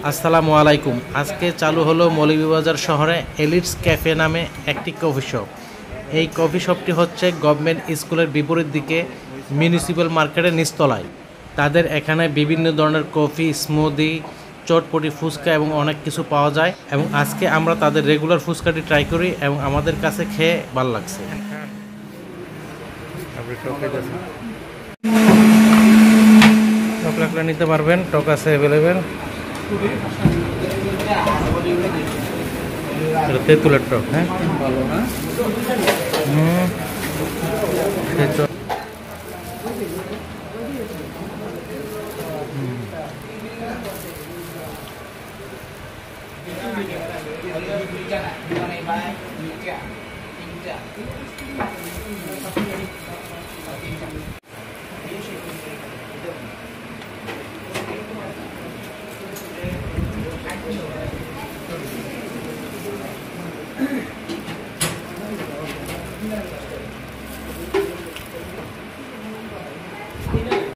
আসসালামু আলাইকুম। আজকে চালু হলো মৌলভীবাজার শহরে এলিটস ক্যাফে নামে একটি কফি শপ। এই কফি শপটি হচ্ছে গভর্নমেন্ট স্কুলের বিপরীত দিকে মিউনিসিপ্যাল মার্কেটের নিচতলায়। তাদের এখানে বিভিন্ন ধরনের কফি, স্মুদি, চটপটি, ফুচকা এবং অনেক কিছু পাওয়া যায়। এবং আজকে আমরা তাদের রেগুলার ফুচকাটি ট্রাই করি এবং আমাদের কাছে খেয়ে ভালো লাগছে। টক লাগলে নিতে পারবেন, টক আছে অ্যাভেলেবেল। তেঁতুলের টক, হ্যাঁ ভালো না।